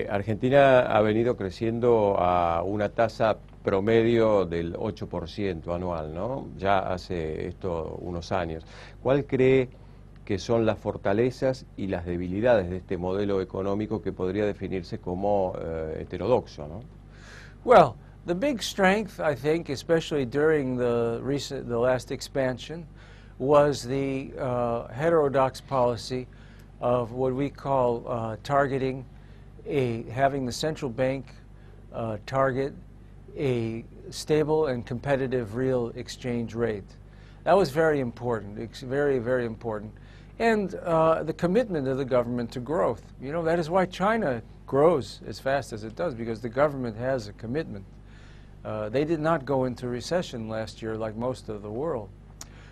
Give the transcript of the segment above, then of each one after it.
Argentina ha venido creciendo a una tasa promedio del 8% anual, ¿no? Ya hace esto unos años. ¿Cuál cree que son las fortalezas y las debilidades de este modelo económico que podría definirse como heterodoxo, ¿no? Well, the big strength, I think, especially during the last expansion, was the heterodox policy of what we call targeting having the central bank target a stable and competitive real exchange rate. That was very important. It's very, very important. And the commitment of the government to growth. You know, that is why China grows as fast as it does, because the government has a commitment. They did not go into recession last year like most of the world.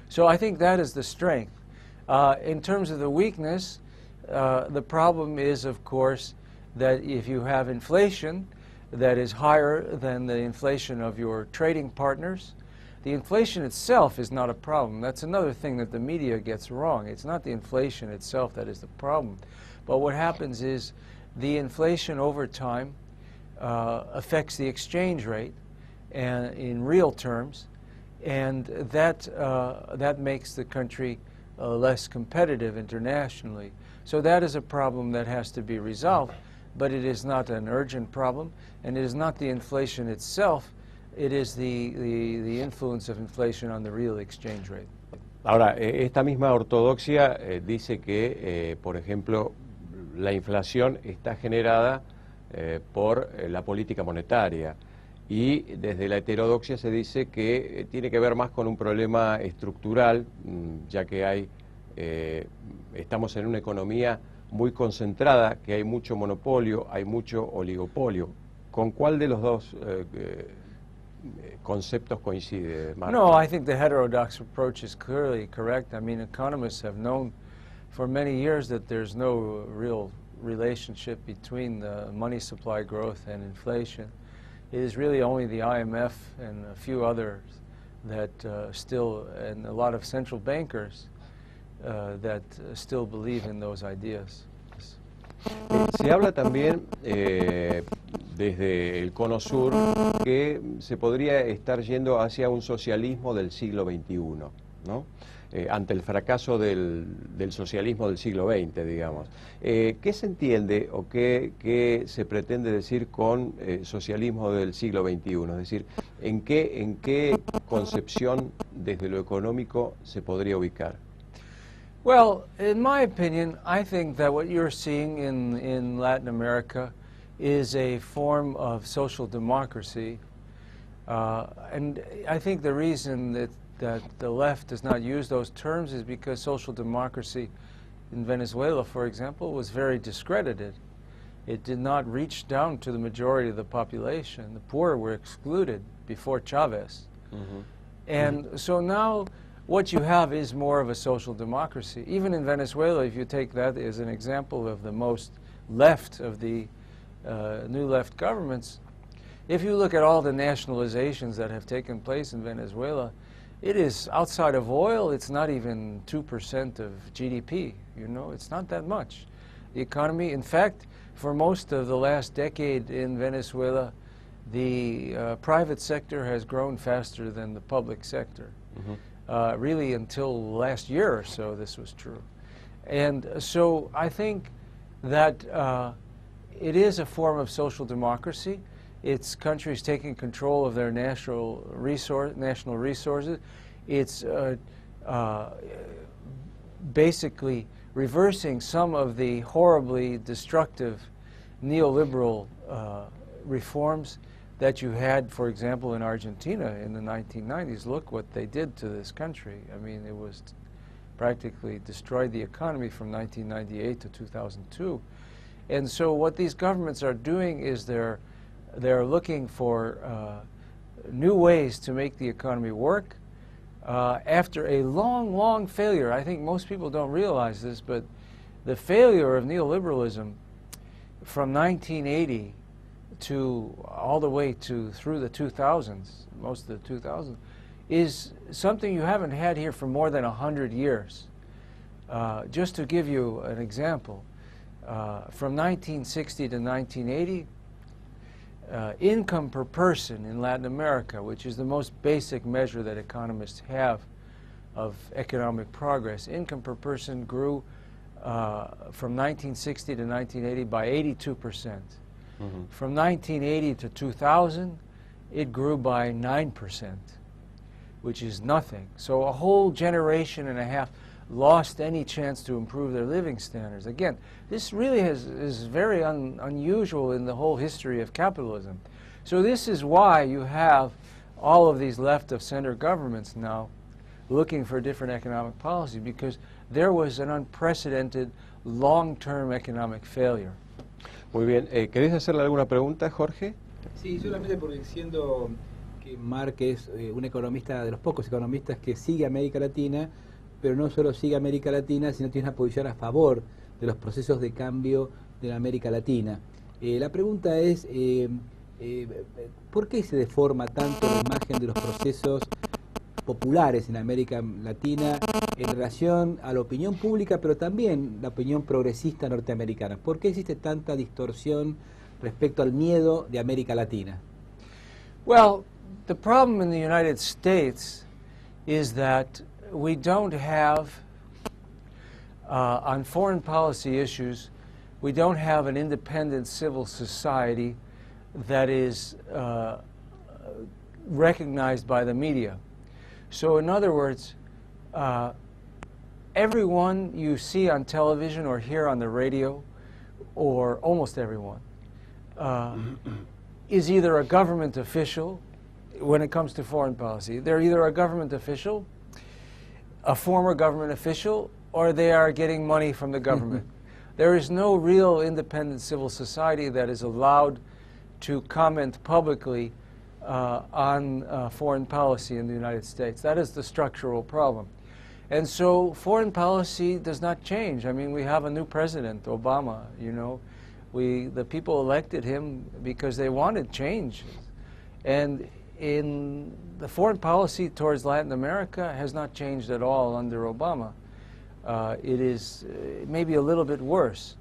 So I think that is the strength. In terms of the weakness, the problem is, of course, that if you have inflation that is higher than the inflation of your trading partners, the inflation itself is not a problem. That's another thing that the media gets wrong. It's not the inflation itself that is the problem. But what happens is the inflation over time affects the exchange rate and in real terms, and that makes the country less competitive internationally. So that is a problem that has to be resolved, but it is not an urgent problem, and it is not the inflation itself. It is the influence of inflation on the real exchange rate. Ahora, esta misma ortodoxia dice que, por ejemplo, la inflación está generada por la política monetaria, y desde la heterodoxia se dice que tiene que ver más con un problema estructural, ya que estamos en una economía muy concentrada, que hay mucho monopolio, hay mucho oligopolio. ¿Con cuál de los dos conceptos coincide, Mark? No, I think the heterodox approach is clearly correct. I mean, economists have known for many years that there's no real relationship between the money supply growth and inflation. It is really only the IMF and a few others that still, and a lot of central bankers that still believe in those ideas. Se habla también desde el Cono Sur que se podría estar yendo hacia un socialismo del siglo XXI, ¿no? Ante el fracaso del socialismo del siglo XX, digamos. ¿Qué se entiende o qué se pretende decir con socialismo del siglo XXI? Es decir, ¿en qué concepción desde lo económico se podría ubicar? Well, in my opinion, I think that what you're seeing in Latin America is a form of social democracy. And I think the reason that the left does not use those terms is because social democracy in Venezuela, for example, was very discredited. It did not reach down to the majority of the population. The poor were excluded before Chavez. Mm-hmm. And so now what you have is more of a social democracy. Even in Venezuela, if you take that as an example of the most left of the new left governments, if you look at all the nationalizations that have taken place in Venezuela, it is outside of oil, it's not even 2% of GDP, you know, it's not that much. The economy, in fact, for most of the last decade in Venezuela, the private sector has grown faster than the public sector. Mm-hmm. Really until last year or so this was true. And so I think that it is a form of social democracy. It's countries taking control of their national resources. It's basically reversing some of the horribly destructive neoliberal reforms that you had, for example, in Argentina in the 1990s. Look what they did to this country. I mean, it was practically destroyed the economy from 1998 to 2002. And so what these governments are doing is they're looking for new ways to make the economy work after a long, long failure. I think most people don't realize this, but the failure of neoliberalism from 1980 to all the way through the 2000s, most of the 2000s, is something you haven't had here for more than 100 years. Just to give you an example, From 1960 to 1980, income per person in Latin America, which is the most basic measure that economists have of economic progress, income per person grew from 1960 to 1980 by 82%. From 1980 to 2000, it grew by 9%, which is nothing. So a whole generation and a half lost any chance to improve their living standards. Again, this really is very unusual in the whole history of capitalism. So this is why you have all of these left of center governments now looking for different economic policy, because there was an unprecedented long-term economic failure. Muy bien. ¿Querés hacerle alguna pregunta, Jorge? Sí, solamente porque siendo que Mark es un economista, de los pocos economistas que sigue América Latina, pero no solo sigue América Latina, sino tiene una posición a favor de los procesos de cambio de la América Latina. La pregunta es, ¿por qué se deforma tanto la imagen de los procesos populares en América Latina en relación a la opinión pública, pero también la opinión progresista norteamericana? ¿Por qué existe tanta distorsión respecto al miedo de América Latina? Well, the problem in the United States is that we don't have, on foreign policy issues, we don't have an independent civil society that is recognized by the media. So in other words, everyone you see on television or hear on the radio, or almost everyone, is either a government official when it comes to foreign policy. They're either a government official, a former government official, or they are getting money from the government. There is no real independent civil society that is allowed to comment publicly on foreign policy in the United States. That is the structural problem. And so foreign policy does not change. I mean, we have a new president, Obama, you know. The people elected him because they wanted change. And in the foreign policy towards Latin America has not changed at all under Obama. It is maybe a little bit worse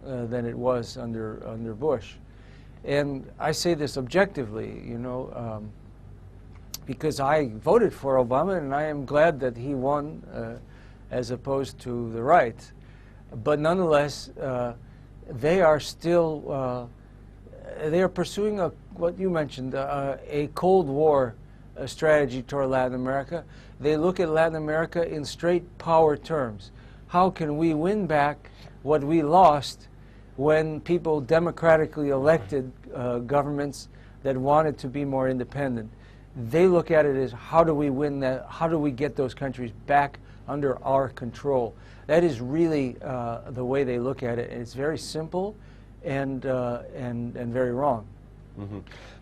than it was under Bush. And I say this objectively, you know, because I voted for Obama, and I am glad that he won as opposed to the right. But nonetheless, they are still, they are pursuing what you mentioned, a Cold War strategy toward Latin America. They look at Latin America in straight power terms. How can we win back what we lost when people democratically elected governments that wanted to be more independent? They look at it as, how do we win that? How do we get those countries back under our control? That is really the way they look at it. And it's very simple and very wrong.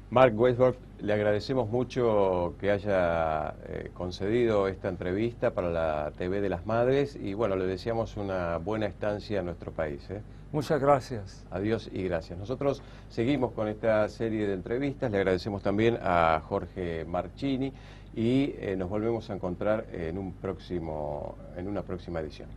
Mark Weinsbrot, le agradecemos mucho que haya concedido esta entrevista para la TV de las Madres y bueno, le deseamos una buena estancia en nuestro país. Muchas gracias. Adiós y gracias. Nosotros seguimos con esta serie de entrevistas. Le agradecemos también a Jorge Marchini y nos volvemos a encontrar en una próxima edición.